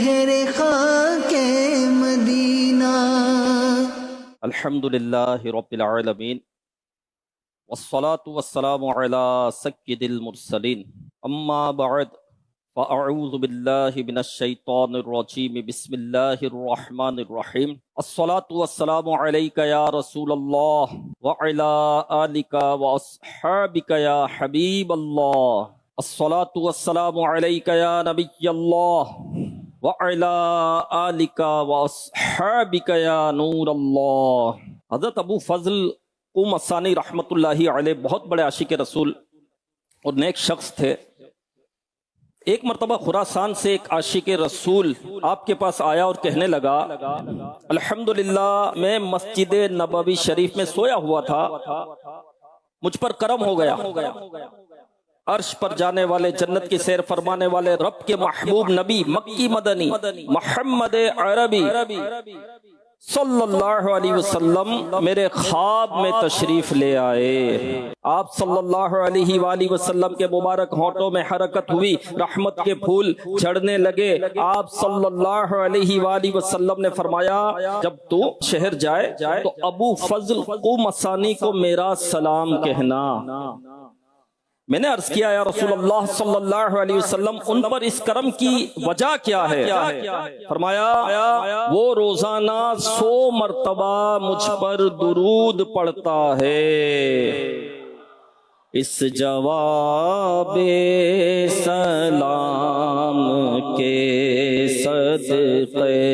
شہر خاک مدینہ۔ الحمدللہ رب العالمین والصلاة والسلام علی سید المرسلین، اما بعد فاعوذ باللہ من الشیطان الرجیم، بسم اللہ الرحمن الرحیم۔ الصلاة والسلام علیک یا رسول اللہ وعلی آلک واصحابک یا حبیب اللہ۔ الصلاة والسلام علیک یا نبی اللہ وعلی آلک واصحابک یا نور اللہ۔ حضرت ابو فضل قم الثانی رحمۃ اللہ علیہ بہت بڑے عاشق رسول اور نیک شخص تھے۔ ایک مرتبہ خراسان سے ایک عاشق رسول آپ کے پاس آیا اور کہنے لگا، الحمدللہ میں مسجد نبوی شریف میں سویا ہوا تھا، مجھ پر کرم ہو گیا، عرش پر جانے والے، جنت کی سیر فرمانے والے رب کے محبوب نبی مکی مدنی محمد عربی صلی اللہ علیہ وسلم میرے خواب میں تشریف لے آئے۔ آپ صلی اللہ علیہ وآلہ وسلم کے مبارک ہونٹوں میں حرکت ہوئی، رحمت کے پھول جھڑنے لگے۔ آپ صلی اللہ علیہ وآلہ وسلم نے فرمایا، جب تو شہر جائے تو ابو فضل قم الثانی کو میرا سلام کہنا۔ میں نے عرض کیا، یا رسول اللہ صلی اللہ علیہ وسلم ان پر اس کرم کی وجہ کیا ہے؟ فرمایا، وہ روزانہ 100 مرتبہ مجھ پر درود پڑھتا ہے۔ اس جواب سلام کے صدقے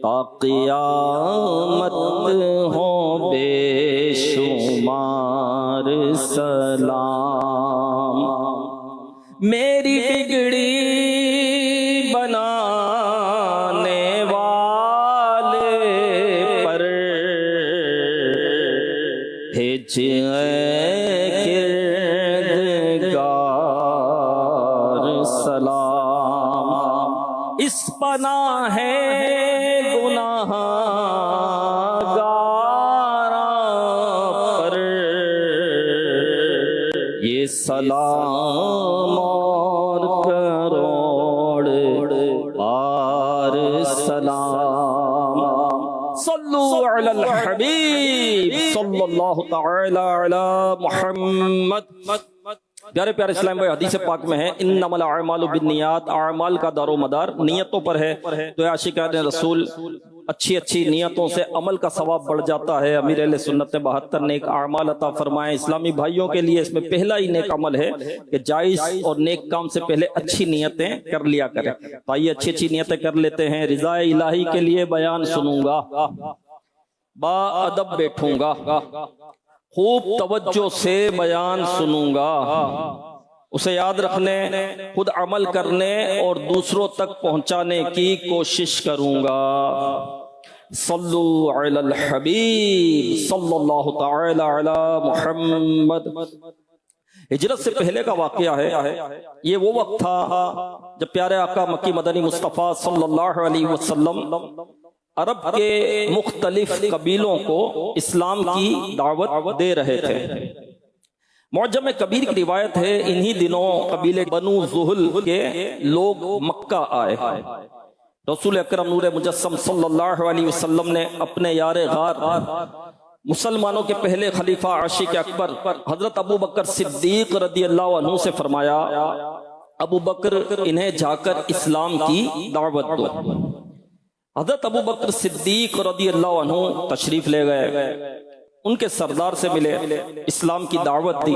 تا قیامت ہوں بے شمار سلام۔ میری بگڑی بنانے والے پر بھیج کردگار سلام۔ اس پناہ ہے گناہ سلام اور کروڑ بار سلام۔ صلو علی الحبیب صلی اللہ تعالی علی محمد۔ پیارے پیارے اسلام بھائی، حدیث پاک میں ہے، انما الاعمال بالنیات، اعمال کا دار و مدار نیتوں پر ہے۔ تو عاشقان رسول اچھی اچھی نیتوں سے عمل کا ثواب بڑھ جاتا ہے۔ امیر اہل سنت نے 72 نیک اعمال عطا فرمائے۔ اسلامی بھائیوں کے لیے اس میں پہلا ہی نیک عمل ہے کہ جائز اور نیک کام سے پہلے اچھی نیتیں کر لیا کریں۔ تو آئیے اچھی اچھی نیتیں کر لیتے ہیں۔ رضا الہی کے لیے بیان سنوں گا، با ادب بیٹھوں گا، خوب توجہ سے بیان سنوں گا، اسے یاد رکھنے، خود عمل کرنے اور دوسروں تک پہنچانے کی کوشش کروں گا۔ صلو علی الحبیب صلی اللہ تعالی علی محمد۔ ہجرت سے پہلے کا واقعہ ہے۔ یہ وہ وقت تھا جب پیارے آقا مکی مدنی مصطفیٰ صلی اللہ علیہ وسلم عرب کے مختلف قبیلوں کو اسلام کی دعوت دے رہے تھے۔ معجم کبیر کی روایت ہے، انہی دنوں قبیلے بنو زحل کے لوگ مکہ آئے۔ رسول اکرم نور مجسم صلی اللہ علیہ وسلم نے اپنے یار غار، مسلمانوں کے پہلے خلیفہ عاشق اکبر حضرت ابو بکر صدیق رضی اللہ عنہ سے فرمایا، ابو بکر انہیں جا کر اسلام کی دعوت دو۔ حضرت ابو بکر صدیق رضی اللہ عنہ تشریف لے گئے، ان کے سردار سے ملے، اسلام کی دعوت دی۔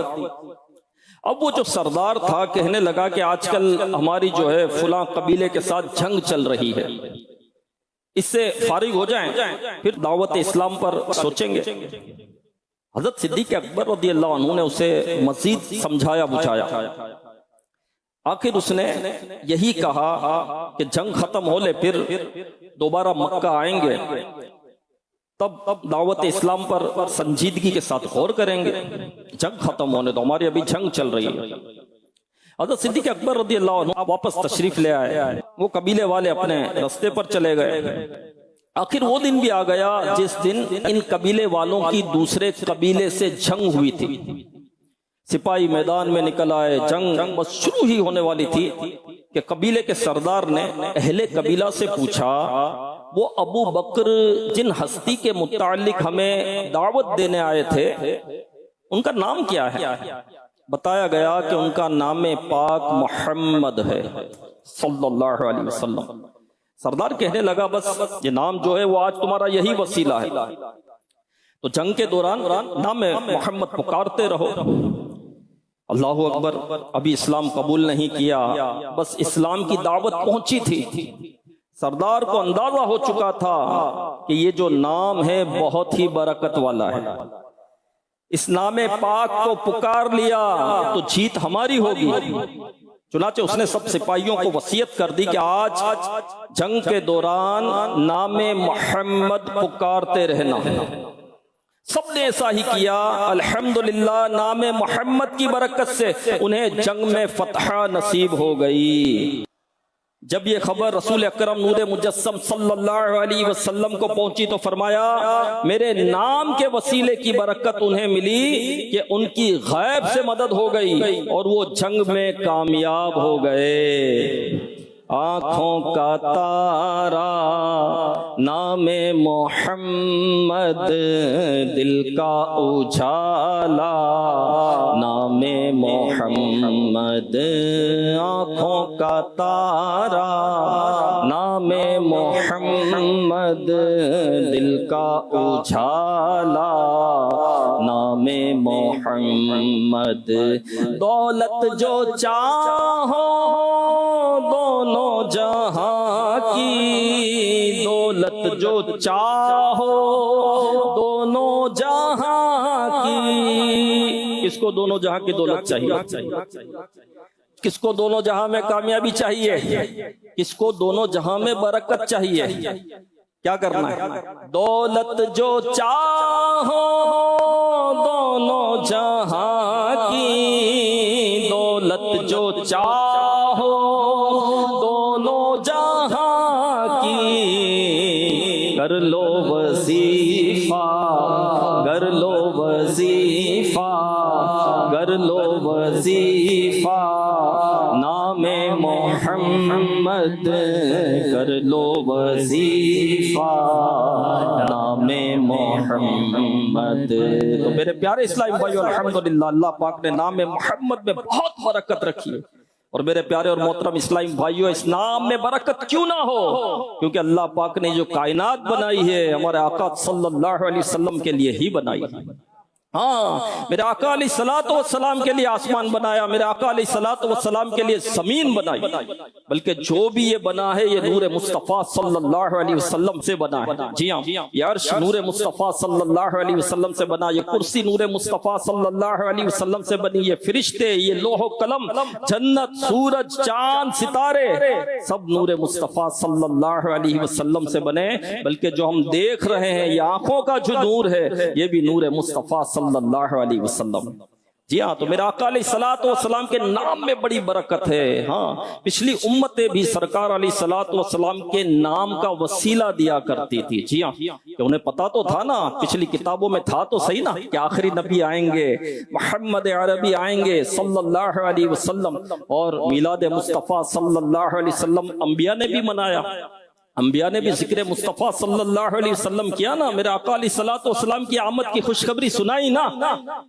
اب وہ جو سردار تھا کہنے لگا کہ آج کل ہماری جو ہے فلاں قبیلے کے ساتھ جنگ چل رہی ہے، اس سے فارغ ہو جائیں پھر دعوت اسلام پر سوچیں گے۔ حضرت صدیق اکبر رضی اللہ عنہ نے اسے مزید سمجھایا بجھایا، آخر اس نے یہی کہا کہ جنگ ختم ہو لے پھر دوبارہ مکہ آئیں گے، تب دعوت اسلام پر سنجیدگی کے ساتھ غور کریں گے، جنگ ختم ہونے دو، ہماری ابھی جنگ چل رہی ہے۔ حضرت صدیق اکبر رضی اللہ عنہ واپس تشریف لے آئے، وہ قبیلے والے اپنے رستے پر چلے گئے۔ آخر وہ دن بھی آ گیا جس دن ان قبیلے والوں کی دوسرے قبیلے سے جنگ ہوئی تھی۔ سپاہی میدان میں نکل آئے، جنگ بس شروع ہی ہونے والی تھی کہ قبیلے کے سردار نے اہل قبیلہ سے پوچھا، وہ ابو بکر جن ہستی کے متعلق ہمیں دعوت دینے آئے تھے ان کا نام کیا ہے؟ بتایا گیا کہ ان کا نام پاک محمد ہے صلی اللہ علیہ وسلم۔ سردار کہنے لگا بس یہ نام جو ہے وہ آج تمہارا یہی وسیلہ ہے، تو جنگ کے دوران نام محمد پکارتے رہو۔ اللہ اکبر، ابھی اسلام قبول نہیں کیا، بس اسلام کی دعوت پہنچی تھی۔ سردار کو اندازہ ہو چکا تھا کہ یہ جو نام ہے بہت ہی برکت والا ہے، اس نام پاک کو پکار لیا تو جیت ہماری ہوگی۔ چنانچہ اس نے سب سپاہیوں کو وصیت کر دی کہ آج جنگ کے دوران نام محمد پکارتے رہنا۔ سب نے ایسا ہی کیا، الحمدللہ نام محمد کی برکت سے انہیں جنگ میں فتح نصیب ہو گئی۔ جب یہ خبر رسول اکرم نور مجسم صلی اللہ علیہ وسلم کو پہنچی تو فرمایا میرے نام کے وسیلے کی برکت انہیں ملی کہ ان کی غیب سے مدد ہو گئی اور وہ جنگ میں کامیاب ہو گئے۔ آنکھوں کا تارا نام محمد، دل کا اجالا نام محمد، آنکھوں کا تارا نام محمد، دل کا اجالا نام محمد۔ دولت جو چاہو دونوں جہاں کی، دولت جو چاہو دونوں جہاں کی۔ کس کو دونوں جہاں کی دولت چاہیے؟ کس کو دونوں جہاں میں کامیابی چاہیے؟ کس کو دونوں جہاں میں برکت چاہیے؟ کیا کرنا ہے؟ دولت جو چاہو دونوں جہاں کی، دولت جو چاہو دونوں جہاں کی، کر لو وظیفہ کر لو وظیفہ کر لو وظیفہ نام محمد، کر لو وظیفہ نام محمد۔ تو میرے پیارے اسلامی بھائیو، الحمدللہ اللہ پاک نے نام محمد میں بہت برکت رکھی ہے۔ اور میرے پیارے اور محترم اسلامی بھائیو، اس نام میں برکت کیوں نہ ہو؟ کیونکہ اللہ پاک نے جو کائنات بنائی ہے ہمارے آقا صلی اللہ علیہ وسلم کے لیے ہی بنائی ہے۔ ہاں، میرے آقا علیہ الصلوۃ والسلام کے لیے آسمان بنایا، میرے آقا علیہ الصلوۃ والسلام کے لیے زمین بنائی، بلکہ جو بھی یہ بنا ہے یہ نور مصطفیٰ صلی اللہ علیہ وسلم سے بنا ہے۔ جی ہاں، یہ عرش نور مصطفیٰ صلی اللہ علیہ وسلم سے بنا، یہ کرسی نور مصطفیٰ صلی اللہ علیہ وسلم سے بنی، یہ فرشتے، یہ لوح و قلم، جنت، سورج، چاند، ستارے سب نور مصطفیٰ صلی اللہ علیہ وسلم سے بنے، بلکہ جو ہم دیکھ رہے ہیں یہ آنکھوں کا جو نور ہے یہ بھی نور مصطفیٰ صلی اللہ علیہ وسلم۔ جی ہاں، تو میرے آقا علیہ الصلوۃ والسلام کے نام میں بڑی برکت ہے۔ ہاں، پچھلی امتیں بھی سرکار علیہ الصلوۃ والسلام کے نام کا وسیلہ دیا کرتی تھی۔ جی ہاں، کہ انہیں پتا تو تھا نا، پچھلی کتابوں میں تھا تو صحیح نا کہ آخری نبی آئیں گے، محمد عربی آئیں گے صلی اللہ علیہ وسلم، اور میلاد مصطفیٰ صلی اللہ علیہ وسلم انبیاء نے بھی منایا، انبیاء نے بھی ذکر مصطفیٰ صلی اللہ علیہ وسلم کیا نا، میرے آقا علیہ الصلوۃ والسلام کی آمد کی خوشخبری سنائی نا۔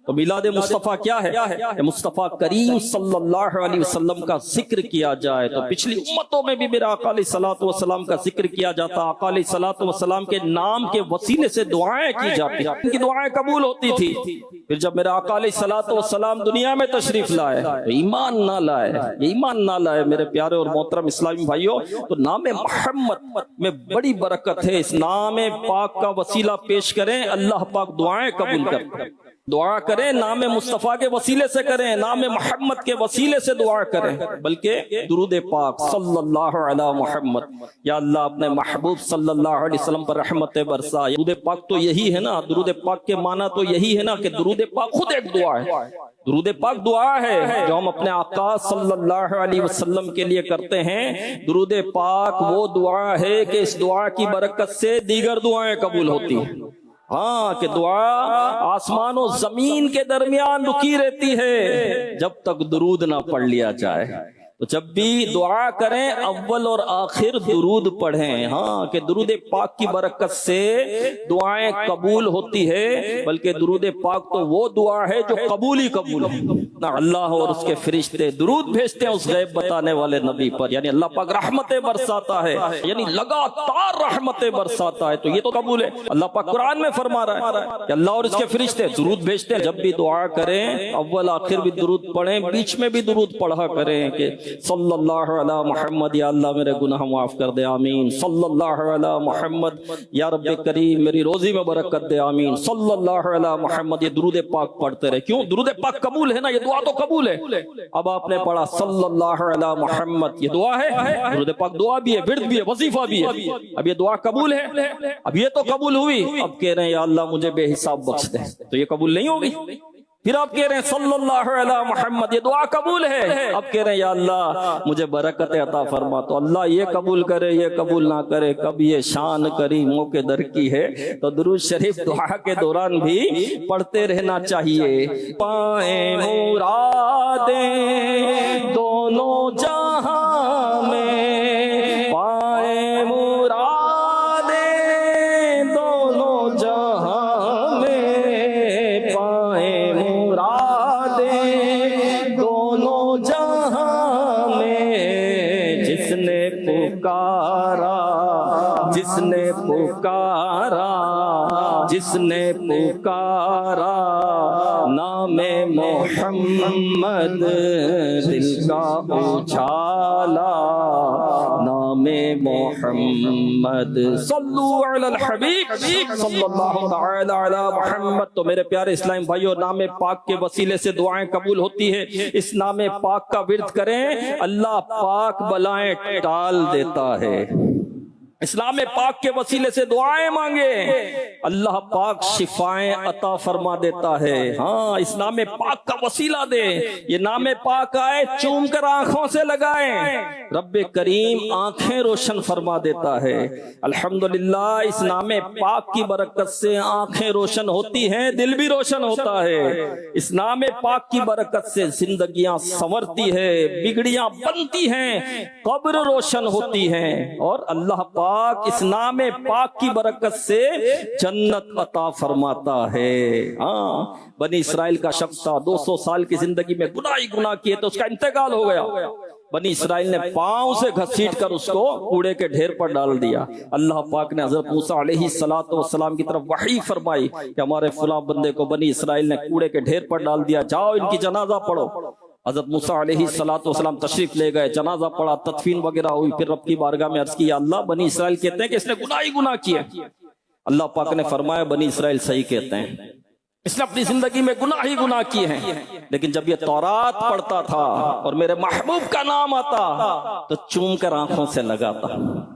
تو میلاد مصطفیٰ کیا ہے؟ کہ مصطفیٰ کریم صلی اللہ علیہ وسلم کا ذکر کیا جائے۔ تو پچھلی امتوں میں بھی میرے آقا علیہ الصلوۃ والسلام کا ذکر کیا جاتا، آقا علیہ الصلوۃ والسلام کے نام کے وسیلے سے دعائیں کی جاتی، ان کی دعائیں قبول ہوتی تھی۔ پھر جب میرے آقا علیہ الصلوۃ والسلام دنیا میں تشریف لائے، ایمان نہ لائے، ایمان نہ لائے میرے پیارے اور محترم اسلامی بھائیوں، تو نام محمد میں بڑی برکت ہے۔ اس نام پاک کا وسیلہ پیش کریں، اللہ پاک دعائیں قبول کریں۔ دعا کریں نام مصطفیٰ کے وسیلے سے کریں، نام محمد کے وسیلے سے دعا کریں، بلکہ درود پاک صلی اللہ علی محمد، یا اللہ اپنے محبوب صلی اللہ علیہ وسلم پر رحمت برسا۔ درود پاک تو یہی ہے نا، درود پاک کے معنی تو یہی ہے نا کہ درود پاک خود ایک دعا ہے۔ درود پاک دعا ہے جو ہم اپنے آقا صلی اللہ علیہ وسلم کے لیے کرتے ہیں۔ درود پاک وہ دعا ہے کہ اس دعا کی برکت سے دیگر دعائیں قبول ہوتی ہیں۔ ہاں کہ دعا آسمان و زمین کے درمیان رکی رہتی ہے جب تک درود نہ پڑھ لیا جائے. تو جب بھی دعا کریں اول اور آخر درود پڑھیں. ہاں کہ درود پاک کی برکت سے دعائیں قبول ہوتی ہے، بلکہ درود پاک تو وہ دعا ہے جو قبول ہی قبول ہے. نہ اللہ اور اس کے فرشتے درود بھیجتے ہیں اس غیب بتانے والے نبی پر، یعنی اللہ پاک رحمتیں برساتا ہے، یعنی لگاتار رحمتیں برساتا ہے، تو یہ تو قبول ہے. اللہ پاک قرآن میں فرما رہا ہے کہ اللہ اور اس کے فرشتے درود بھیجتے ہیں. جب بھی دعا کریں اول آخر بھی درود پڑھیں، بیچ میں بھی درود پڑھا کریں کہ صلی اللہ علی محمد، یا اللہ میرے گناہ معاف کر دے، آمین. صلی اللہ علی محمد، یا رب کریم میری روزی میں برکت دے، آمین. صلی اللہ علی محمد. یہ درود پاک پڑھتے رہے. کیوں؟ درود پاک قبول ہے نا، یہ دعا تو قبول ہے. اب آپ نے پڑھا صلی اللہ علی محمد، یہ دعا ہے، درود پاک دعا بھی ہے، ورد بھی ہے، وظیفہ بھی ہے. اب یہ دعا قبول ہے، اب یہ تو قبول ہوئی. اب کہہ رہے ہیں یا اللہ مجھے بے حساب بخش دے، تو یہ قبول نہیں ہوگی. پھر آپ کہہ رہے ہیں صلی اللہ علی محمد، یہ دعا قبول ہے. اب کہہ رہے ہیں یا اللہ مجھے برکت عطا فرما، تو اللہ یہ قبول کرے یہ قبول نہ کرے، کب یہ شان کریموں کے در کی ہے. تو درود شریف دعا کے دوران بھی پڑھتے رہنا چاہیے. پائیں مرادیں دونوں جہاں میں، پائیں مرادیں دونوں جہاں میں، پائیں دونوں جہاں میں. جس نے پکارا، جس نے پکارا، جس نے پکارا نام محمد، دل کا اجالا نام محمد. صلو علی الحبیب صلی اللہ تعالی علی محمد. تو میرے پیارے اسلام بھائیو، نام پاک کے وسیلے سے دعائیں قبول ہوتی ہے. اس نام پاک کا ورد کریں، اللہ پاک بلائیں ٹال دیتا ہے. اسلام پاک کے وسیلے سے دعائیں مانگے، اللہ پاک شفائیں عطا فرما دیتا ہے. ہاں اسلام پاک کا وسیلہ دے، یہ نام پاک آئے چوم کر آنکھوں سے لگائیں، رب کریم آنکھیں روشن فرما دیتا ہے. الحمدللہ اس نام پاک کی برکت سے آنکھیں روشن ہوتی ہیں، دل بھی روشن ہوتا ہے. اس نام پاک کی برکت سے زندگیاں سنورتی ہے، بگڑیاں بنتی ہیں، قبر روشن ہوتی ہیں، اور اللہ پاک اس نام پاک کی برکت سے جنت عطا فرماتا ہے. ہاں بنی اسرائیل کا شخص تھا، 200 سال کی زندگی میں گناہ ہی گناہ کیے تو اس کا انتقال ہو گیا. بنی اسرائیل نے پاؤں سے گھسیٹ کر اس کو کوڑے کے ڈھیر پر ڈال دیا. اللہ پاک نے حضرت موسیٰ علیہ السلام کی طرف وحی فرمائی کہ ہمارے فلاں بندے کو بنی اسرائیل نے کوڑے کے ڈھیر پر ڈال دیا، جاؤ ان کی جنازہ پڑھو. حضرت موسیٰ علیہ السلام تشریف لے گئے، جنازہ پڑھا، تدفین وغیرہ ہوئی. پھر رب کی بارگاہ میں عرض کیا اللہ بنی اسرائیل کہتے ہیں کہ اس نے گناہ ہی گناہ کیا. اللہ پاک نے فرمایا بنی اسرائیل صحیح کہتے ہیں، اس نے اپنی زندگی میں گناہ ہی گناہ کیے ہیں، لیکن جب یہ تورات پڑھتا تھا اور میرے محبوب کا نام آتا تو چوم کر آنکھوں سے لگاتا.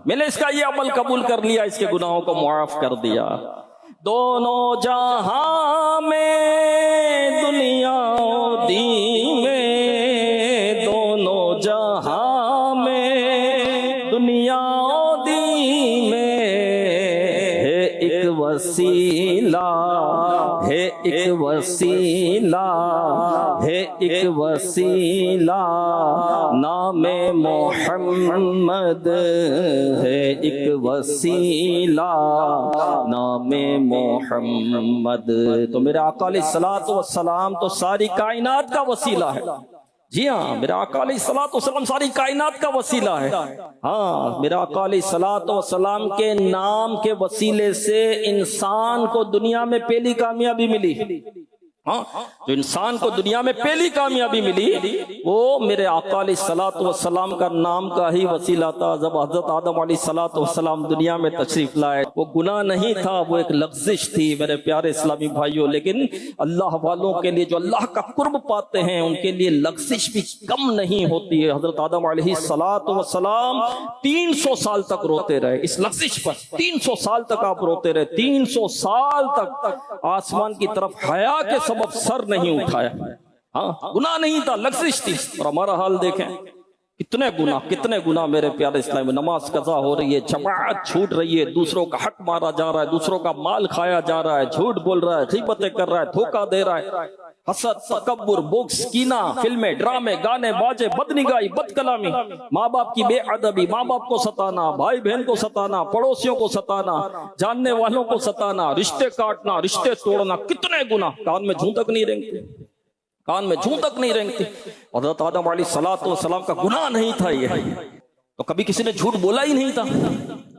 میں نے اس کا یہ عمل قبول کر لیا، اس کے گناہوں کو معاف کر دیا. دونوں جہاں میں دنیا و دین میں، دونوں جہاں میں دنیا و دین میں ہے ایک وسیلہ، ہے ایک وسیلہ، ہے ایک وسیلہ نام محمد، ہے ایک وسیلہ نام محمد. تو میرے آقا علیہ الصلوۃ والسلام تو ساری کائنات کا وسیلہ ہے. جی ہاں میرے آقا علیہ الصلوۃ والسلام ساری کائنات کا وسیلہ ہے. ہاں میرے آقا علیہ الصلوۃ والسلام کے نام کے وسیلے سے انسان کو دنیا میں پہلی کامیابی ملی. ہاں جو انسان کو دنیا میں پہلی کامیابی ملی وہ میرے آقا علیہ الصلوۃ والسلام کا نام کا ہی وسیلہ تھا. جب حضرت آدم علیہ الصلوۃ والسلام دنیا میں تشریف لائے، وہ گناہ نہیں تھا، وہ ایک لغزش تھی میرے پیارے اسلامی بھائیوں. لیکن اللہ والوں کے لیے جو اللہ کا قرب پاتے ہیں ان کے لیے لغزش بھی کم نہیں ہوتی ہے. حضرت آدم علیہ الصلوۃ والسلام 300 سال تک روتے رہے اس لغزش پر. 300 سال تک آپ روتے رہے، 300 سال تک آسمان کی طرف حیا کے سبب سر نہیں اٹھایا. ہاں گناہ نہیں تھا، لغزش تھی. اور ہمارا حال دیکھیں، کتنے گناہ میرے پیارے اسلام میں. نماز قضا ہو رہی ہے، جماعت چھوٹ رہی ہے، دوسروں کا حق مارا جا رہا ہے، دوسروں کا مال کھایا جا رہا ہے، جھوٹ بول رہا ہے، غیبتیں کر رہا ہے، دھوکہ دے رہا ہے، حسد، تکبر، بغض، کینہ، فلمیں، ڈرامے، گانے باجے، بدنگاہی، بد کلامی، ماں باپ کی بے ادبی، ماں باپ کو ستانا، بھائی بہن کو ستانا، پڑوسیوں کو ستانا، جاننے والوں کو ستانا، رشتے کاٹنا، رشتے توڑنا، کتنے گناہ. کان میں جھوں تک نہیں رینگتے، کان میں جھوں تک نہیں رینگتی. حضرت آدم علیہ السلام کا گناہ نہیں تھا یہ، تو کبھی کسی نے جھوٹ بولا ہی نہیں تھا.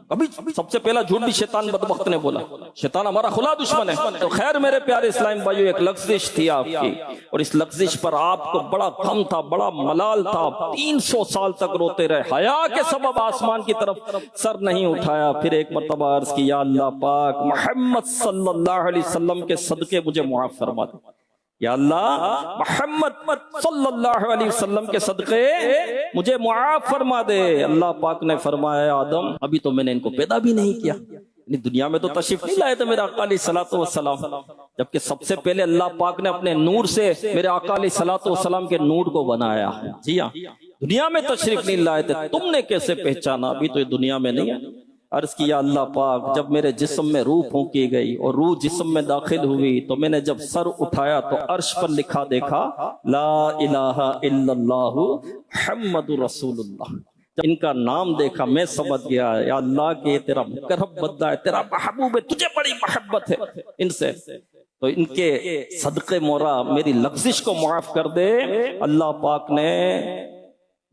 کبھی سب سے پہلا جھوٹ بھی شیطان بدبخت نے بولا. شیطان ہمارا کھلا دشمن ہے. تو خیر میرے پیارے اسلام بھائیو، ایک لغزش تھی آپ کی، اور اس لغزش پر آپ کو بڑا غم تھا، بڑا ملال تھا. 300 سال تک روتے رہے، حیا کے سبب آسمان کی طرف سر نہیں اٹھایا. پھر ایک مرتبہ عرض کی، یا اللہ پاک، محمد صلی اللہ علیہ وسلم کے صدقے مجھے معاف فرما دے. یا اللہ، محمد صلی اللہ علیہ وسلم کے صدقے مجھے معاف فرما دے. اللہ پاک نے فرمایا، آدم ابھی تو میں نے ان کو پیدا بھی نہیں کیا، یعنی دنیا میں تو تشریف نہیں لائے تھے میرے آقا علیہ الصلوۃ والسلام، جبکہ سب سے پہلے اللہ پاک نے اپنے نور سے میرے آقا علیہ الصلوۃ والسلام کے نور کو بنایا. جی ہاں، دنیا میں تشریف نہیں لائے تھے، تم نے کیسے پہچانا؟ ابھی تو یہ دنیا میں نہیں ہے. عرض کیا، اللہ پاک، جب میرے جسم میں روح پھونکی گئی اور روح جسم میں داخل ہوئی تو میں نے جب سر اٹھایا تو عرش پر لکھا دیکھا، لا الہ الا اللہ محمد رسول اللہ. جب ان کا نام دیکھا میں سمجھ گیا، یا اللہ کہ تیرا مقرب بندہ ہے، تیرا محبوب ہے، تجھے بڑی محبت ہے ان سے. تو ان کے صدقے مورا میری لغزش کو معاف کر دے. اللہ پاک نے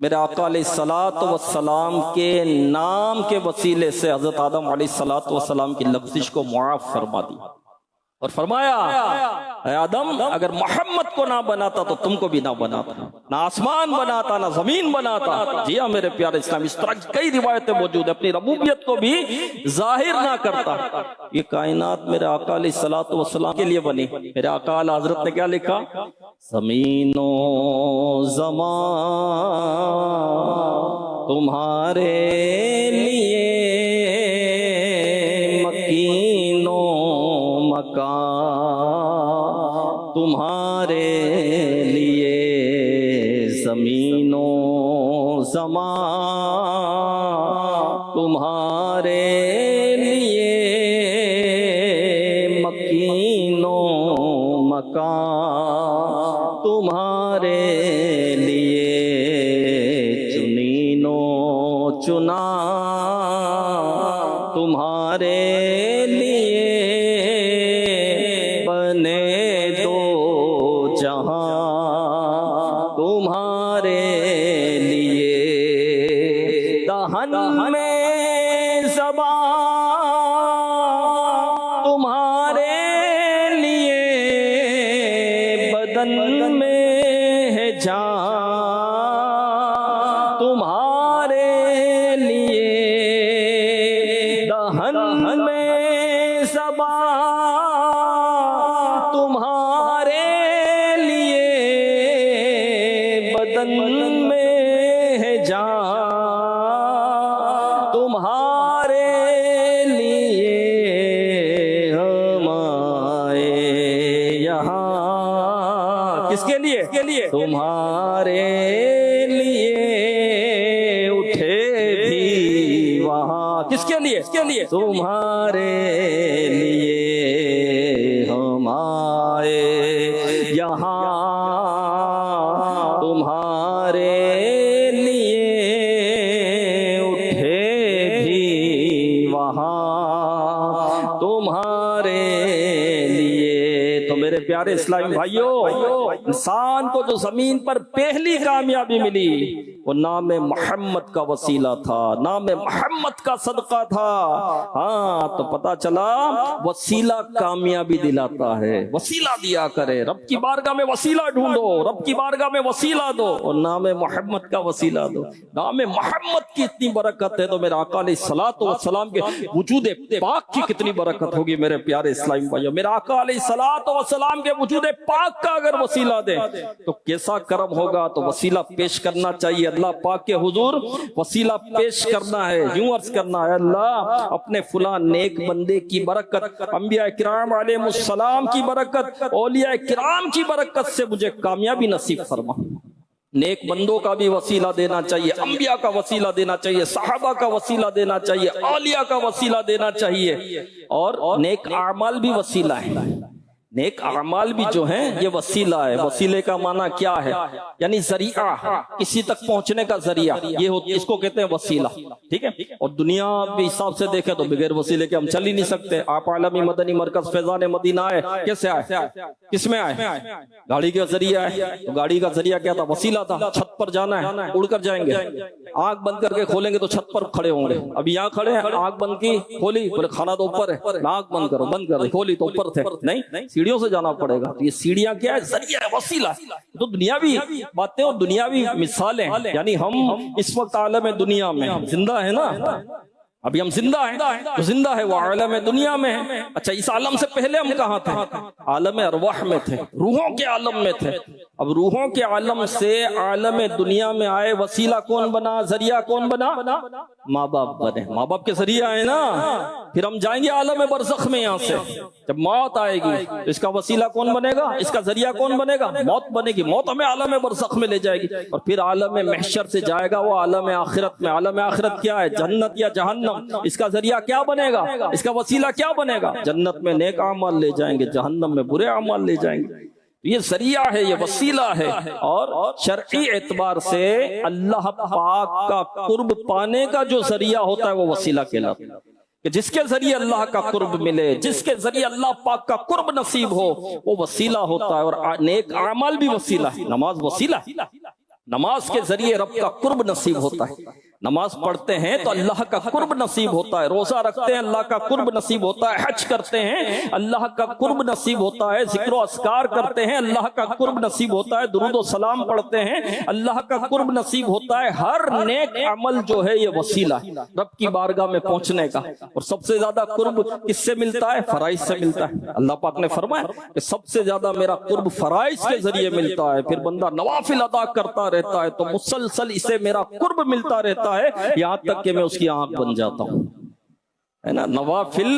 میرے آقا علیہ الصلوۃ والسلام کے نام کے وسیلے سے حضرت آدم علیہ الصلوۃ والسلام کی لغزش کو معاف فرما دی، اور فرمایا، اے آدم، اگر محمد کو نہ بناتا تو تم کو بھی نہ بناتا، نہ آسمان بناتا، نہ زمین بناتا. جی ہاں میرے پیارے اسلام، اس طرح کی کئی روایتیں موجود ہیں. اپنی ربوبیت کو بھی ظاہر نہ کرتا. یہ کائنات میرے آقا علیہ الصلوۃ والسلام کے لیے بنی. میرے آقا اعلی حضرت نے کیا لکھا؟ زمین و زمان تمہارے لیے، مکین و مکان تمہارے لیے، زمین و زمان تمہارے لیے، مکین و مکان تمہارے لیے، چنین و چنا تمہارے لیے، بنے دو جہاں تمہارے لیے، دہن میں زبان تمہارے لیے، بدن میں ہے جان تمہارے لیے، دہن میں زبان تمہارے لیے، بدن میں ہے جان تمہارے لیے. ہم آئے یہاں کس کے لیے؟ تمہارے لیے. اٹھے بھی وہاں کس کے لیے؟ تمہارے لیے. ہم آئے یہاں تمہارے لیے، اٹھے بھی وہاں تمہارے لیے. تو میرے پیارے اسلامی بھائیو، انسان کو جو زمین پر پہلی کامیابی ملی وہ نام محمد کا وسیلہ تھا، نام محمد کا صدقہ تھا. ہاں، تو پتا چلا وسیلہ کامیابی دلاتا ہے. وسیلہ دیا کرے، رب کی بارگاہ میں وسیلہ ڈھونڈو، رب کی بارگاہ میں وسیلہ دو، اور نام محمد کا وسیلہ دو. نام محمد کی اتنی برکت ہے تو میرے آقا علیہ الصلوۃ والسلام کے وجود پاک کی کتنی برکت ہوگی میرے پیارے اسلامی بھائیو. میرے آقا علیہ الصلوۃ والسلام کے وجود پاک کا اگر وسیلہ دے تو کیسا کرم ہوگا. تو وسیلہ پیش کرنا چاہیے اللہ پاک کے حضور. وسیلہ پیش کرنا ہے، یوں عرض کرنا ہے، اللہ اپنے فلاں نیک بندے کی برکت، انبیاء کرام علیہ السلام کی برکت، اولیاء کرام کی برکت سے مجھے کامیابی نصیب فرما. نیک بندوں کا بھی وسیلہ دینا چاہیے، انبیاء کا وسیلہ دینا چاہیے، صحابہ کا وسیلہ دینا چاہیے، اولیاء کا وسیلہ دینا چاہیے، اور نیک اعمال بھی وسیلہ ہے۔ نیک اعمال بھی جو ہیں یہ وسیلہ ہے۔ وسیلے کا معنی کیا ہے؟ یعنی ذریعہ، کسی تک پہنچنے کا ذریعہ، یہ اس کو کہتے ہیں وسیلہ، ٹھیک ہے۔ اور دنیا بھی حساب سے دیکھیں تو بغیر وسیلے کے ہم چل ہی نہیں سکتے۔ آپ عالمی مدنی مرکز فیضان مدینہ آئے، کیسے آئے؟ کس میں آئے؟ گاڑی کا ذریعہ ہے۔ تو گاڑی کا ذریعہ کیا تھا؟ وسیلہ تھا۔ چھت پر جانا ہے، اڑ کر جائیں گے، آنکھ بند کر کے کھولیں گے تو چھت پر کھڑے ہوں گے۔ ابھی یہاں کھڑے ہیں، آنکھ بند کی، کھولی، بولے کھانا تو اوپر ہے، آنکھ بند کرو، بند کر دی، کھولی تو اوپر تھے، نہیں، سیڑھیوں سے جانا پڑے گا۔ تو یہ سیڑھیاں کیا ہے؟ ذریعہ ہے، وسیلہ۔ تو دنیاوی باتیں اور دنیاوی مثالیں، یعنی ہم اس وقت عالم دنیا میں زندہ ہیں نا، ابھی ہم زندہ ہیں، تو زندہ ہے وہ عالم دنیا میں ہے۔ اچھا، اس عالم سے پہلے ہم کہاں تھے؟ عالم ارواح میں تھے، روحوں کے عالم میں تھے۔ اب روحوں کے عالم سے عالم دنیا میں آئے، وسیلہ کون بنا؟ ذریعہ کون بنا؟ ماں باپ بنے۔ ماں باپ کے ذریعہ ہے نا، پھر ہم جائیں گے عالم برزخ میں۔ یہاں سے جب موت آئے گی تو اس کا وسیلہ کون بنے گا؟ اس کا ذریعہ کون بنے گا؟ موت بنے گی۔ موت ہمیں عالم برزخ میں لے جائے گی، اور پھر عالم محشر سے جائے گا وہ عالم آخرت میں۔ عالم آخرت کیا ہے؟ جنت یا جہنم۔ اس کا ذریعہ کیا بنے گا؟ اس کا وسیلہ کیا بنے گا؟ جنت میں نیک اعمال لے جائیں گے، جہنم میں برے اعمال لے جائیں گے۔ یہ ذریعہ ہے، یہ وسیلہ ہے۔ اور شرعی اعتبار سے اللہ پاک کا قرب پانے کا جو ذریعہ ہوتا ہے وہ وسیلہ کہلاتا ہے، کہ جس کے ذریعے اللہ کا قرب ملے، جس کے ذریعے اللہ پاک کا قرب نصیب ہو، وہ وسیلہ ہوتا ہے۔ اور نیک اعمال بھی وسیلہ ہے۔ نماز وسیلہ ہے، نماز کے ذریعے رب کا قرب نصیب ہوتا ہے۔ نماز پڑھتے ہیں تو اللہ کا قرب نصیب ہوتا ہے، روزہ رکھتے ہیں اللہ کا قرب نصیب ہوتا ہے، حج کرتے ہیں اللہ کا قرب نصیب ہوتا ہے، ذکر و اذکار کرتے ہیں اللہ کا قرب نصیب ہوتا ہے، درود و سلام پڑھتے ہیں اللہ کا قرب نصیب ہوتا ہے۔ ہر نیک عمل جو ہے یہ وسیلہ ہے رب کی بارگاہ میں پہنچنے کا۔ اور سب سے زیادہ قرب کس سے ملتا ہے؟ فرائض سے ملتا ہے۔ اللہ پاک نے فرمایا کہ سب سے زیادہ میرا قرب فرائض کے ذریعے ملتا ہے، پھر بندہ نوافل ادا کرتا رہتا ہے تو مسلسل اسے میرا قرب ملتا رہتا ہے، یہاں تک کہ میں اس کی آنکھ بن جاتا ہوں، ہے نا۔ نوافل،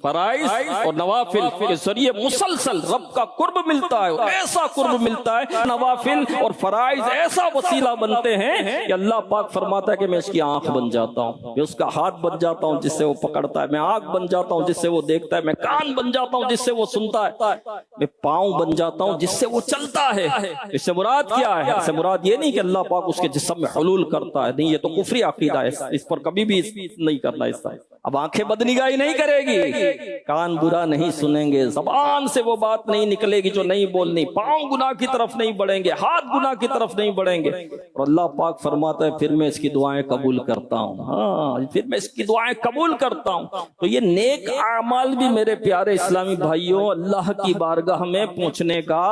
فرائض اور نوافل کے ذریعے مسلسل رب کا قرب ملتا ہے، ایسا قرب ملتا ہے۔ نوافل اور فرائض ایسا وسیلہ بنتے ہیں کہ اللہ پاک فرماتا ہے کہ میں اس کی آنکھ بن جاتا ہوں، میں اس کا ہاتھ بن جاتا ہوں جس سے وہ پکڑتا ہے، میں آنکھ بن جاتا ہوں جس سے وہ دیکھتا ہے، میں کان بن جاتا ہوں جس سے وہ سنتا ہے، میں پاؤں بن جاتا ہوں جس سے وہ چلتا ہے۔ اس سے مراد کیا ہے؟ اس سے مراد یہ نہیں کہ اللہ پاک اس کے جسم میں حلول کرتا ہے، نہیں، یہ تو کفری عقیدہ ہے، اس پر کبھی بھی نہیں کرنا۔ اس طرح اب آنکھیں بدنگاہی نہیں کرے گی، کان برا نہیں سنیں گے، زبان سے وہ بات نہیں نکلے گی جو نہیں بولنی، پاؤں گناہ کی طرف نہیں بڑھیں گے، ہاتھ گناہ کی طرف نہیں بڑھیں گے۔ اور اللہ پاک فرماتا ہے پھر میں اس کی دعائیں قبول کرتا ہوں، ہاں، پھر میں اس کی دعائیں قبول کرتا ہوں۔ تو یہ نیک اعمال بھی میرے پیارے اسلامی بھائیوں اللہ کی بارگاہ میں پہنچنے کا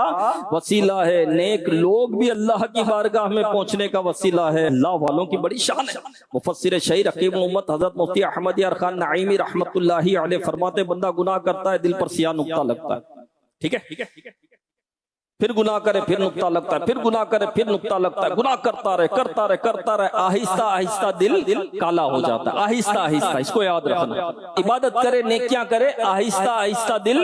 وسیلہ ہے، نیک لوگ بھی اللہ کی بارگاہ میں پہنچنے کا وسیلہ ہے۔ اللہ والوں کی بڑی شان ہے۔ مفسر شہیر حکیم امت حضرت مفتی احمد یار خان نعیمی رحمت اللہ علیہ فرماتے بندہ گناہ کرتا ہے دل پر سیاہ نقطہ لگتا ہے، ٹھیک ہے، پھر گناہ کرے پھر نقطہ لگتا ہے، پھر گناہ کرے پھر نقطہ لگتا ہے، گناہ کرتا رہے، آہستہ آہستہ دل کالا ہو جاتا ہے۔ آہستہ آہستہ، اس کو یاد رکھنا، عبادت کرے نیکیاں کرے، آہستہ آہستہ دل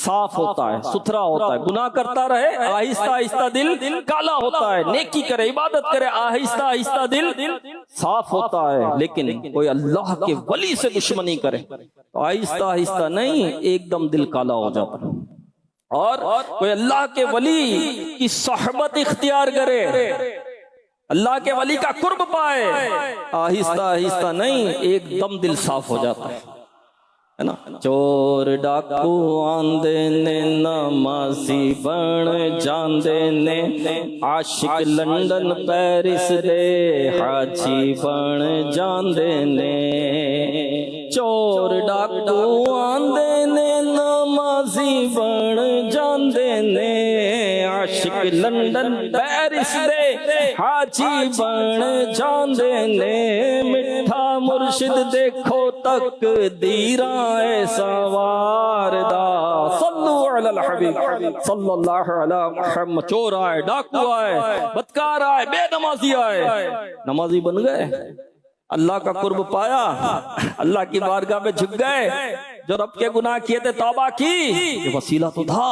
صاف ہوتا ہے، ستھرا ہوتا ہے۔ گناہ کرتا رہے، آہستہ آہستہ دل کالا ہوتا ہے۔ نیکی کرے، عبادت کرے، آہستہ آہستہ دل صاف ہوتا ہے۔ لیکن کوئی اللہ کے ولی سے دشمنی کرے تو آہستہ آہستہ نہیں، ایک دم دل کالا ہو جاتا ہے۔ اور کوئی اللہ کے ولی کی صحبت اختیار کرے، اللہ کے ولی کا قرب پائے، آہستہ آہستہ نہیں، ایک دم دل صاف ہو جاتا ہے نا۔ چور ڈاکو آندے نے، نمازی بن جاندے نے، عاشق لندن پیرس دے حاجی بن جاندے نے۔ چور ڈاکو آندے نے، نمازی بن جاندے نے، عاشق لندن پیرس دے حاجی بن جاندے نے۔ مٹھا مرشد دیکھو تک دیراں ایسا واردہ، صلو علی الحبیب صلی اللہ علی محمد۔ چور آئے، ڈاکو آئے، بدکار آئے، بے نمازی آئے، نمازی بن گئے، اللہ کا قرب پایا، اللہ کی بارگاہ میں جھک گئے، جو رب کے گناہ کیے تھے توبہ کی، یہ وسیلہ تو تھا،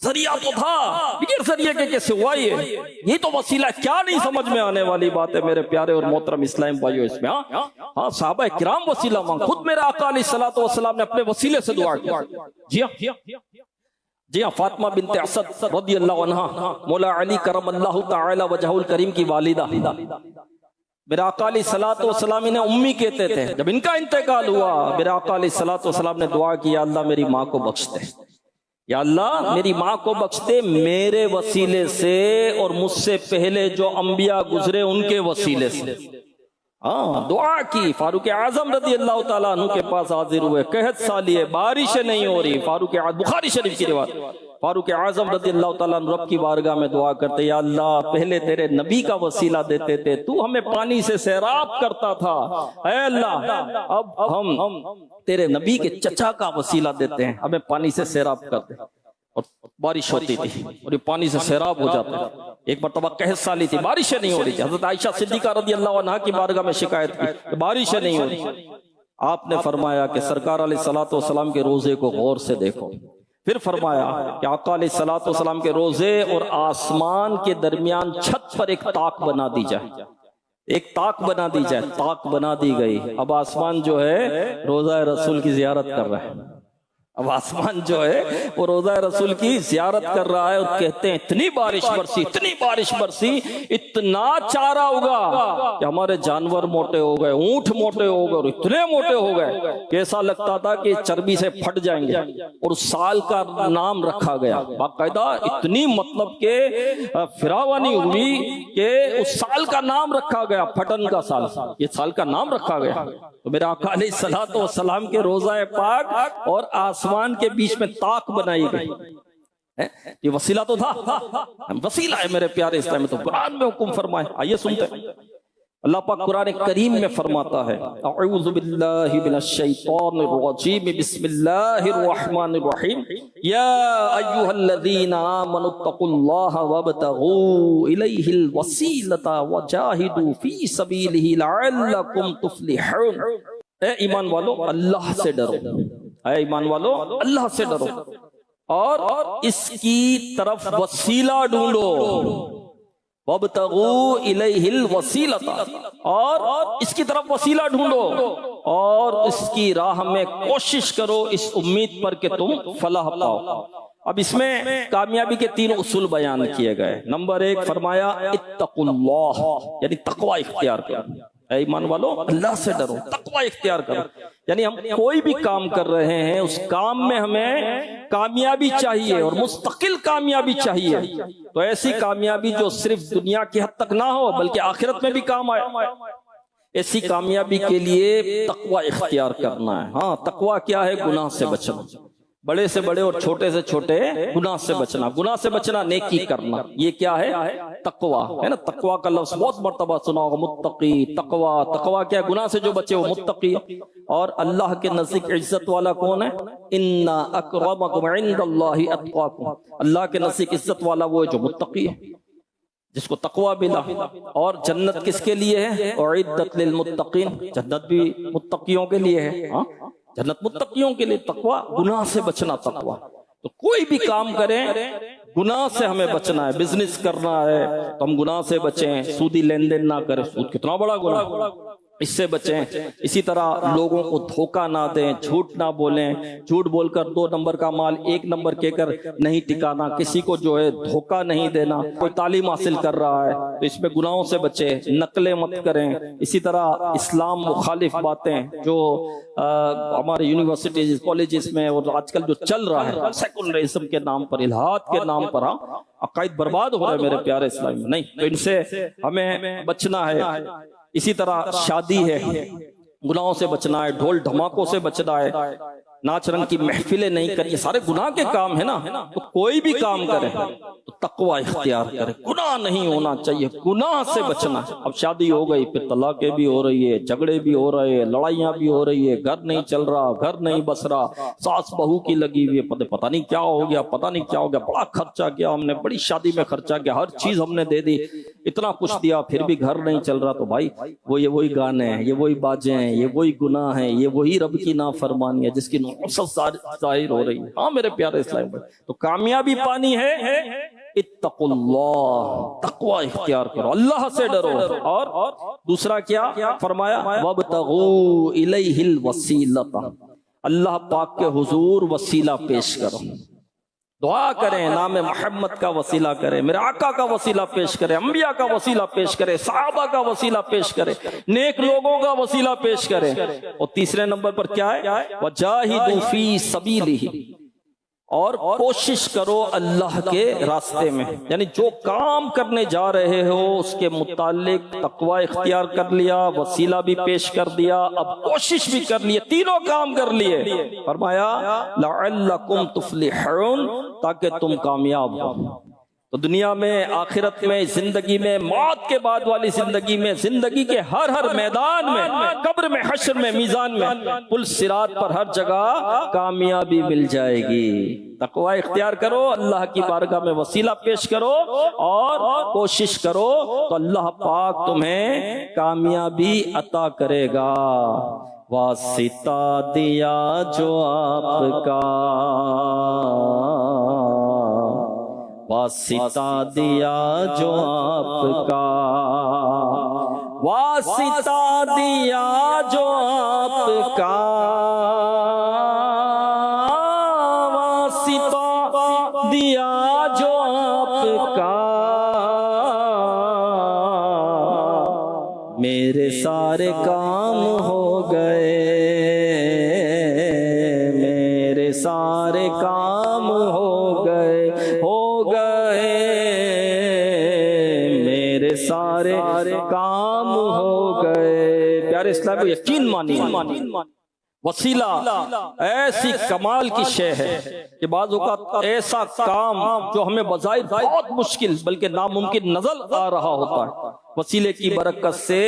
ذریعہ تو تھا، بغیر ذریعے کے کیسے ہوا یہ تو وسیلہ کیا نہیں سمجھ میں آنے والی بات ہے میرے پیارے اور محترم اسلام بھائیو اس میں. ہاں صحابہ کرام وسیلہ مانگ، خود میرے آقا علیہ الصلوۃ والسلام نے اپنے وسیلے سے دعا کی. جی ہاں فاطمہ بنت اسد رضی اللہ عنہا مولا علی کرم اللہ تعالی وجہہ الکریم کی والدہ، میرے آقا علیہ الصلوۃ والسلام انہیں امی کہتے تھے. جب ان کا انتقال ہوا میرے آقا علیہ الصلوۃ والسلام نے دعا کی، یا اللہ میری ماں کو بخش دے، یا اللہ میری ماں کو بخش دے میرے وسیلے سے اور مجھ سے پہلے جو انبیاء گزرے ان کے وسیلے سے. دعا کی. فاروق اعظم رضی اللہ تعالیٰ عنہ کے پاس حاضر ہوئے، قحط سالی ہے، بارش نہیں ہو رہی. فاروق بخاری شریف کی روایت، فاروق اعظم رضی اللہ تعالیٰ عنہ رب کی بارگاہ میں دعا کرتے، یا اللہ پہلے تیرے نبی کا وسیلہ دیتے تھے، تو ہمیں پانی سے سیراب کرتا تھا، اے اللہ اب ہم تیرے نبی کے چچا کا وسیلہ دیتے ہیں، ہمیں پانی سے سیراب کر دے. اور بارش ہوتی تھی اور یہ پانی سے سیراب ہو جاتا ہے. ایک مرتبہ قحط سالی تھی، بارشیں نہیں ہو رہی تھی. حضرت عائشہ صدیقہ رضی اللہ عنہا کی بارگاہ میں شکایت کی کہ بارشیں نہیں ہو رہی. آپ نے فرمایا کہ سرکار علیہ الصلوۃ والسلام کے روزے کو غور سے دیکھو. پھر فرمایا کہ آقا علیہ الصلوۃ والسلام کے روزے اور آسمان کے درمیان چھت پر ایک طاق بنا دی جائے، ایک طاق بنا دی جائے. طاق بنا دی گئی. اب آسمان جو ہے روزہ رسول کی زیارت کر رہا ہے. اب آسمان جو ہے وہ روزہ رسول کی زیارت کر رہا ہے اور کہتے ہیں اتنی بارش برسی، اتنی بارش برسی، اتنا چارہ ہوگا کہ ہمارے جانور موٹے ہو گئے، اونٹ موٹے ہو گئے اور اتنے موٹے ہو گئے کہ ایسا لگتا تھا کہ چربی سے پھٹ جائیں گے. اور اس سال کا نام رکھا گیا باقاعدہ، اتنی مطلب کہ فراوانی ہوئی کہ اس سال کا نام رکھا گیا پھٹن کا سال، یہ سال کا نام رکھا گیا. تو میرے آقا علیہ الصلوۃ والسلام کے روزہ پاک اور آسمان کے بیچ میں طاق بنائی گئی. یہ وسیلہ تو تھا، وسیلہ ہے میرے پیارے اسلام میں. تو قرآن میں حکم فرمائے، آئیے سنتے ہیں. اللہ پاک قرآن کریم میں فرماتا ہے، اعوذ باللہ من الشیطان الرجیم، بسم اللہ الرحمن الرحیم، یا ایہا الذین آمنوا اتقوا اللہ وابتغوا الیہ الوسیلۃ وجاہدوا فی سبیلہ لعلکم تفلحون. اے ایمان والو اللہ سے ڈرو، اے ایمان والو اللہ سے ڈرو اور اس کی طرف وسیلہ ڈھونڈو. وَابْتَغُوا إِلَيْهِ الْوَسِيلَةَ، اور اس کی طرف وسیلہ ڈھونڈو اور اس کی راہ میں کوشش کرو اس امید پر کہ تم فلاح پاؤ. اب اس میں کامیابی کے 3 اصول بیان کیے گئے. نمبر 1 فرمایا اتقوا اللہ، یعنی تقوی اختیار کرو. اے ایمان والو اللہ سے ڈرو، تقوی اختیار کرو. یعنی ہم کوئی بھی کام کر رہے ہیں اس کام میں ہمیں کامیابی چاہیے اور مستقل کامیابی چاہیے. تو ایسی کامیابی جو صرف دنیا کی حد تک نہ ہو بلکہ آخرت میں بھی کام آئے. ایسی کامیابی کے لیے تقوی اختیار کرنا ہے. ہاں تقوی کیا ہے؟ گناہ سے بچنا، بڑے سے بڑے اور چھوٹے سے چھوٹے گناہ سے بچنا. گناہ سے بچنا، نیکی کرنا، یہ کیا ہے؟ تقوی ہے نا. تقوی کا لفظ بہت مرتبہ سنا ہوگا، متقی. تقوی، تقوی کیا ہے؟ گناہ سے جو بچے وہ متقی. اور اللہ کے نزدیک عزت والا کون ہے؟ ان اکرمکم عند اللہ اتقاکم. اللہ کے نزدیک عزت والا وہ ہے جو متقی ہے، جس کو تقوی ملا. اور جنت کس کے لیے ہے؟ اعدت للمتقین، جنت بھی متقیوں کے لیے ہے. ہاں جنت متقیوں کے لیے. تقوی گناہ سے بچنا. تقوی تو کوئی بھی کام کریں گناہ سے ہمیں بچنا ہے. بزنس کرنا ہے تو ہم گناہ سے بچیں، سودی لین دین نہ کریں. سود کتنا بڑا گناہ، اس سے بچیں. اسی طرح لوگوں کو دھوکہ نہ دیں، جھوٹ نہ بولیں. جھوٹ بول کر 2 نمبر کا مال 1 نمبر کہہ کر نہیں ٹکانا. کسی کو جو ہے دھوکہ نہیں دینا. کوئی تعلیم حاصل کر رہا ہے تو اس میں گناہوں سے بچیں، نقلیں مت کریں. اسی طرح اسلام مخالف باتیں جو ہمارے یونیورسٹیز کالجز میں اور آج کل جو چل رہا ہے سیکولرزم کے نام پر، الہاد کے نام پر، عقائد برباد ہو رہے ہیں میرے پیارے اسلام میں. نہیں، تو ان سے ہمیں بچنا ہے. اسی طرح شادی ہے، گناہوں سے بچنا ہے. ڈھول دھماکوں سے بچنا ہے. ناچ رنگ کی محفلیں نہیں کریں. یہ سارے گناہ کے کام ہیں نا. تو کوئی بھی کام کرے تو تقوی اختیار کرے. گناہ نہیں ہونا چاہیے، گناہ سے بچنا. اب شادی ہو گئی، پھر طلاقیں بھی ہو رہی ہے، جھگڑے بھی ہو رہے ہیں، لڑائیاں بھی ہو رہی ہے، گھر نہیں چل رہا، گھر نہیں بس رہا، ساس بہو کی لگی ہوئی ہے، پتہ نہیں کیا ہو گیا، پتہ نہیں کیا ہو گیا. بڑا خرچہ کیا ہم نے، بڑی شادی میں خرچہ کیا، ہر چیز ہم نے دے دی. اتنا کچھ دیا پھر بھی گھر نہیں چل رہا، تو بھائی وہ یہ وہی گانے ہیں، یہ وہی باجے ہیں، یہ وہی گناہ ہیں، یہ وہی رب کی نافرمانی ہے جس کی نحوست ظاہر ہو رہی ہے۔ ہاں میرے پیارے اسلام بھائی، تو کامیابی پانی ہے اتقوا اللہ، تقوی اختیار کرو، اللہ سے ڈرو۔ اور دوسرا کیا فرمایا؟ وابتغوا الیہ الوسیلۃ، اللہ پاک کے حضور وسیلہ پیش کرو، دعا کریں، نام محمد کا وسیلہ کریں، میرے آقا کا وسیلہ پیش کریں، انبیاء کا وسیلہ پیش کریں، صحابہ کا وسیلہ پیش کریں، نیک لوگوں کا وسیلہ پیش کریں۔ اور تیسرے نمبر پر کیا ہے؟ وجاہدوا فی سبیلہ، اور کوشش کرو اللہ کے راستے میں، یعنی جو کام کرنے جا رہے ہو اس کے متعلق تقوی اختیار کر لیا، وسیلہ بھی پیش کر دیا، اب کوشش بھی کر لیے، تینوں کام کر لیے۔ فرمایا لعلکم تفلحون، تاکہ تم کامیاب ہو، تو دنیا میں، آخرت میں، زندگی میں، موت کے بعد والی زندگی میں، زندگی کے ہر میدان میں، قبر میں، حشر میں، میزان میں، پل صراط پر ہر جگہ کامیابی مل جائے گی۔ تقوی اختیار کرو، اللہ کی بارگاہ میں وسیلہ پیش کرو اور کوشش کرو، تو اللہ پاک تمہیں کامیابی عطا کرے گا۔ واسطہ دیا جو آپ کا، واسطہ دیا جو آپ کا، واسطہ دیا جو آپ کا، واسطہ دیا جو آپ کا، میرے سارے کام ہو گئے، میرے سارے کام ہو گئے، میرے سارے کام ہو گئے۔ پیارے اسلام یقین مانی، وسیلہ ایسی کمال کی شے ہے کہ بعض اوقات ایسا کام جو ہمیں بظاہر بہت مشکل بلکہ ناممکن نظر آ رہا ہوتا ہے، وسیلے کی برکت سے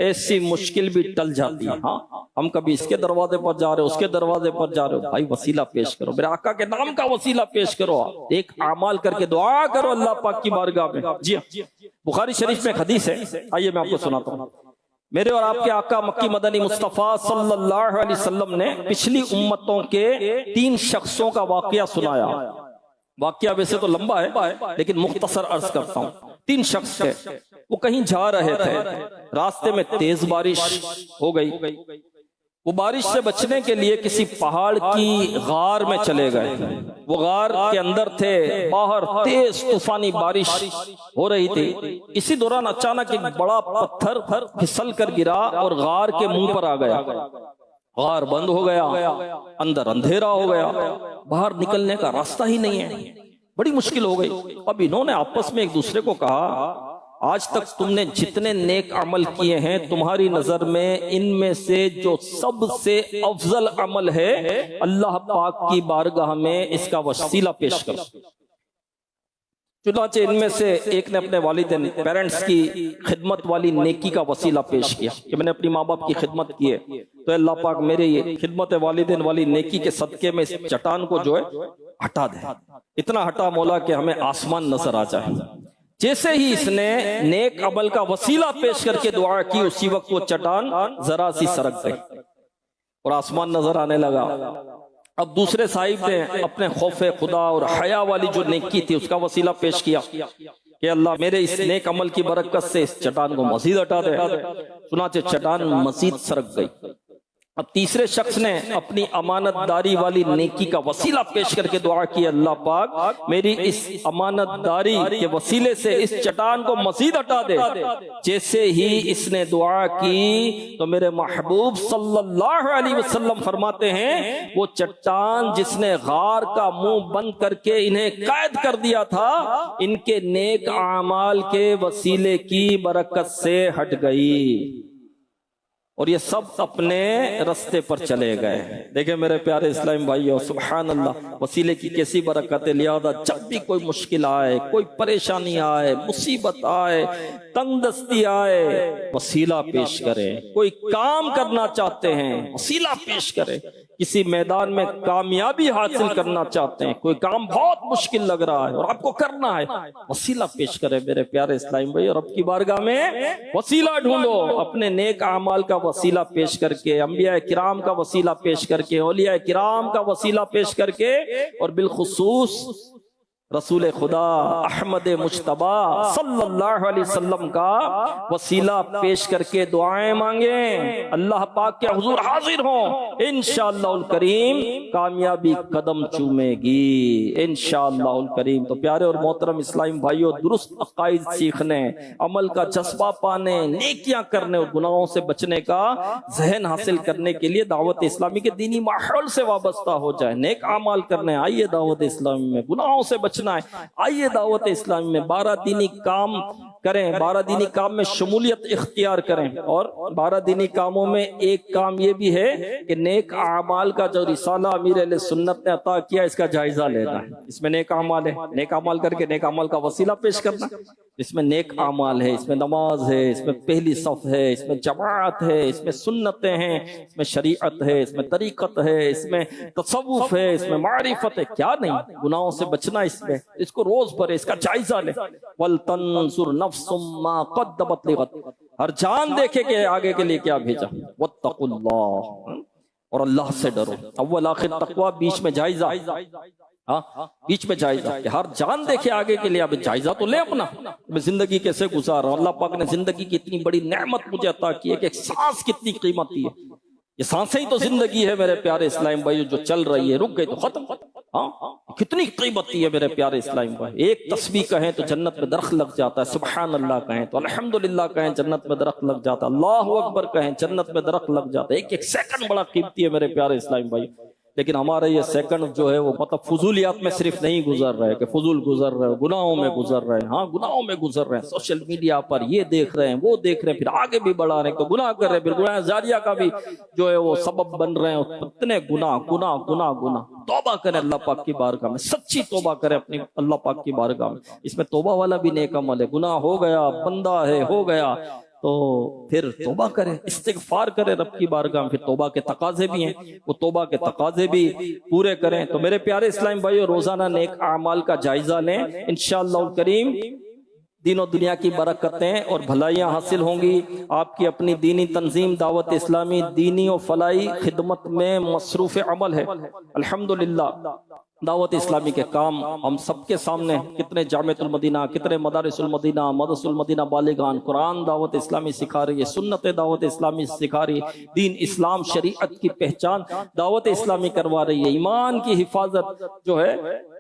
ایسی مشکل بھی ٹل جاتی ہے۔ ہاں ہم کبھی اس کے دروازے پر جا رہے ہو، اس کے دروازے پر جا رہے ہو، بھائی وسیلہ پیش کرو، میرے آقا کے نام کا وسیلہ پیش کرو، ایک اعمال کر کے دعا کرو اللہ پاک کی بارگاہ میں۔ جی بخاری شریف میں ایک حدیث ہے، آئیے میں آپ کو سناتا ہوں۔ میرے اور آپ کے آقا مکی مدنی مصطفیٰ صلی اللہ علیہ وسلم نے پچھلی امتوں کے 3 شخصوں کا واقعہ سنایا۔ واقعہ ویسے تو لمبا ہے لیکن مختصر عرض کرتا ہوں۔ 3 شخص تھے، وہ کہیں جا رہے تھے، راستے میں تیز بارش ہو گئی، وہ بارش سے بچنے کے لیے کسی پہاڑ کی غار میں چلے گئے، وہ غار کے اندر تھے، باہر تیز طوفانی بارش ہو رہی تھی۔ اسی دوران اچانک ایک بڑا پتھر پھسل کر گرا اور غار کے منہ پر آ گیا، غار بند ہو گیا، اندر اندھیرا ہو گیا، باہر نکلنے کا راستہ ہی نہیں ہے، بڑی مشکل ہو گئی۔ اب انہوں نے آپس میں ایک دوسرے کو کہا، آج تک تم نے جتنے نیک عمل کیے ہیں، تمہاری نظر میں ان میں سے جو سب سے افضل عمل ہے، اللہ پاک کی بارگاہ میں اس کا وسیلہ پیش کرو۔ چنانچہ ان میں سے ایک نے اپنے والدین پیرنٹس کی خدمت والی نیکی کا وسیلہ پیش کیا کہ میں نے اپنی ماں باپ کی خدمت کی ہے، تو اللہ پاک میرے یہ خدمت والدین والی نیکی کے صدقے میں اس چٹان کو جو ہے ہٹا دے، اتنا ہٹا مولا کہ ہمیں آسمان نظر آ جائے۔ جیسے ہی اس نے نیک عمل کا وسیلہ پیش کر کے دعا کی، اسی وقت وہ چٹان ذرا سی سرک گئی اور آسمان نظر آنے لگا۔ اب دوسرے صاحب نے اپنے خوف خدا اور حیا والی جو نیکی تھی اس کا وسیلہ پیش کیا کہ اللہ میرے اس نیک عمل کی برکت سے اس چٹان کو مزید ہٹا دے، چنانچہ چٹان مزید سرک گئی۔ اب تیسرے شخص نے اپنی امانت داری والی نیکی کا وسیلہ پیش کر کے دعا کی، اللہ پاک میری اس امانت داری کے وسیلے سے اس چٹان کو مزید ہٹا دے۔ جیسے ہی اس نے دعا کی تو میرے محبوب صلی اللہ علیہ وسلم فرماتے ہیں، وہ چٹان جس نے غار کا منہ بند کر کے انہیں قید کر دیا تھا، ان کے نیک اعمال کے وسیلے کی برکت سے ہٹ گئی، اور یہ سب اپنے رستے پر چلے گئے۔ دیکھیں میرے پیارے اسلام بھائیو، سبحان اللہ، وسیلے کی کیسی برکت ہے۔ لہذا جب بھی کوئی مشکل آئے، کوئی پریشانی آئے، مصیبت آئے، تنگ دستی آئے، وسیلہ پیش کریں۔ کوئی کام کرنا چاہتے ہیں، وسیلہ پیش کریں۔ کسی میدان میں کامیابی حاصل کرنا چاہتے ہیں، کوئی کام بہت مشکل لگ رہا ہے اور آپ کو کرنا ہے، وسیلہ پیش کرے میرے پیارے اسلام بھائی، اور رب کی بارگاہ میں وسیلہ ڈھونڈو، اپنے نیک اعمال کا وسیلہ پیش کر کے، انبیاء کرام کا وسیلہ پیش کر کے، اولیاء کرام کا وسیلہ پیش کر کے، اور بالخصوص رسول خدا احمد مجتبی صلی اللہ علیہ وسلم کا وسیلہ پیش کر کے دعائیں مانگیں، اللہ پاک کے حضور حاضر ہوں، انشاءاللہ الکریم کامیابی قدم چومے گی انشاءاللہ الکریم۔ تو پیارے اور محترم اسلامی بھائیوں، درست عقائد سیکھنے، عمل کا جذبہ پانے، نیکیاں کرنے اور گناہوں سے بچنے کا ذہن حاصل کرنے کے لیے دعوت اسلامی کے دینی ماحول سے وابستہ ہو جائے، نیک اعمال کرنے آئیے دعوت اسلامی میں، گناہوں سے بچنا ہے آئیے دعوت اسلامی میں، 12 دینی کام کریں، 12 دینی کام میں شمولیت اختیار کریں، اور 12 دینی کاموں میں ایک کام یہ بھی ہے کہ نیک اعمال کا جو رسالہ امیر اہل سنت نے عطا کیا اس کا جائزہ لینا ہے۔ اس میں نیک اعمال ہے، نیک اعمال کر کے نیک اعمال کا وسیلہ پیش کرنا، اس میں نیک اعمال ہے، اس میں نماز ہے، اس میں پہلی صف ہے، اس میں جماعت ہے، اس میں سنتیں ہیں، اس میں شریعت ہے، اس میں طریقت ہے، اس میں تصوف ہے، اس میں معرفت ہے، کیا نہیں، گناہوں سے بچنا اس میں، اس کو روز بھرے، اس کا جائزہ لے۔ وَلْتَنْظُرْ نَفْسٌ مَا قَدَّمَتْ لِغَدٍ، ہر جان دیکھے کہ آگے کے لیے کیا بھیجا۔ وَاتَّقُوا اللَّهَ، اور اللہ سے ڈرو، اول آخر تقوی، بیچ میں جائزہ، بیچ میں جائزہ، کہ ہر جان دیکھے آگے کے لیے، اب جائزہ تو لے اپنا، میں زندگی کیسے گزار رہا ہوں، اللہ پاک نے زندگی کی اتنی بڑی نعمت مجھے عطا کی ہے کہ ایک سانس کتنی قیمتی ہے، یہ سانسیں ہی تو زندگی ہے میرے پیارے اسلام بھائی، جو چل رہی ہے، رک گئی تو ختم، کتنی قیمتی ہے میرے پیارے اسلام بھائی۔ ایک تسبیح کہیں تو جنت میں درخت لگ جاتا ہے، سبحان اللہ کہیں تو الحمدللہ کہیں جنت میں درخت لگ جاتا ہے، اللہ اکبر کہیں جنت میں درخت لگ جاتا ہے۔ ایک ایک سیکنڈ بڑا قیمتی ہے میرے پیارے اسلام بھائی، لیکن ہمارے یہ سیکنڈ جو ہے وہ مطلب فضولیات میں صرف نہیں گزر رہے کہ فضول گزر رہے، گناہوں میں گزر رہے ہیں، ہاں گناہوں میں گزر رہے ہیں، سوشل میڈیا پر یہ دیکھ رہے ہیں، وہ دیکھ رہے ہیں، پھر آگے بھی بڑھا رہے ہیں تو گناہ کر رہے ہیں، پھر گناہ جاریہ کا بھی جو ہے وہ سبب بن رہے ہیں، اتنے گناہ گناہ گناہ گناہ۔ توبہ کریں اللہ پاک کی بارگاہ میں، سچی توبہ کریں اپنی اللہ پاک کی بارگاہ میں، اس میں توبہ والا بھی نیک عمل ہے، گناہ ہو گیا، بندہ ہے، ہو گیا تو پھر توبہ کرے، استغفار کرے رب کی بارگاہ میں، پھر توبہ کے تقاضے بھی ہیں، وہ توبہ کے تقاضے بھی پورے کریں۔ تو میرے پیارے اسلام بھائیو، روزانہ نیک اعمال کا جائزہ لیں، انشاءاللہ الکریم دین و دنیا کی برکتیں اور بھلائیاں حاصل ہوں گی۔ آپ کی اپنی دینی تنظیم دعوت اسلامی دینی و فلاحی خدمت میں مصروف عمل ہے، الحمدللہ۔ دعوت اسلامی کے کام ہم سب کے سامنے، کتنے جامعۃ المدینہ، کتنے مدارس المدینہ، مدرسۃ المدینہ بالغان، قرآن دعوت اسلامی سکھا رہی ہے، سنت دعوت اسلامی سکھا رہی ہے، دین اسلام شریعت کی پہچان دعوت اسلامی کروا رہی ہے، ایمان کی حفاظت جو ہے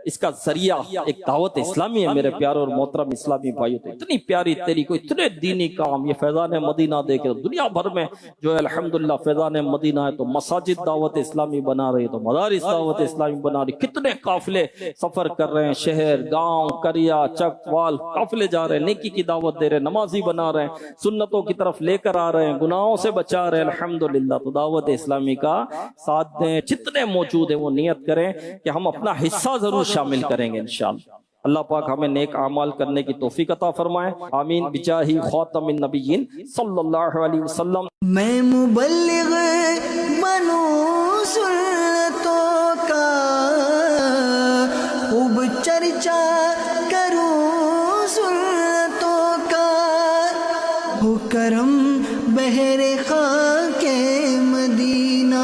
اس کا ذریعہ ایک دعوت اسلامی ہے میرے پیارے اور محترم اسلامی بھائیو۔ تو اتنی پیاری تیری کو اتنے دینی کام، یہ فیضان مدینہ دیکھے دنیا بھر میں جو ہے الحمدللہ فیضان مدینہ ہے، تو مساجد دعوت اسلامی بنا رہی ہے، تو مدارس دعوت اسلامی بنا رہی، کتنے قافلے سفر کر رہے ہیں، شہر گاؤں قریہ چک وال قافلے جا رہے ہیں، نیکی کی دعوت دے رہے ہیں، نمازی بنا رہے ہیں، سنتوں کی طرف لے کر آ رہے ہیں، گناہوں سے بچا رہے ہیں الحمدللہ۔ تو دعوت اسلامی کا ساتھ دیں، جتنے موجود ہیں وہ نیت کریں کہ ہم اپنا حصہ ضرور شامل کریں گے انشاءاللہ۔ اللہ پاک ہمیں نیک اعمال کرنے کی توفیق عطا فرمائے، آمین بجاہ خاتم النبیین صلی اللہ علیہ وسلم۔ میں مبلغ بنوں سنتوں کا، خوب چرچا کروں سنتوں کا، ہو کرم بہر خاک مدینہ۔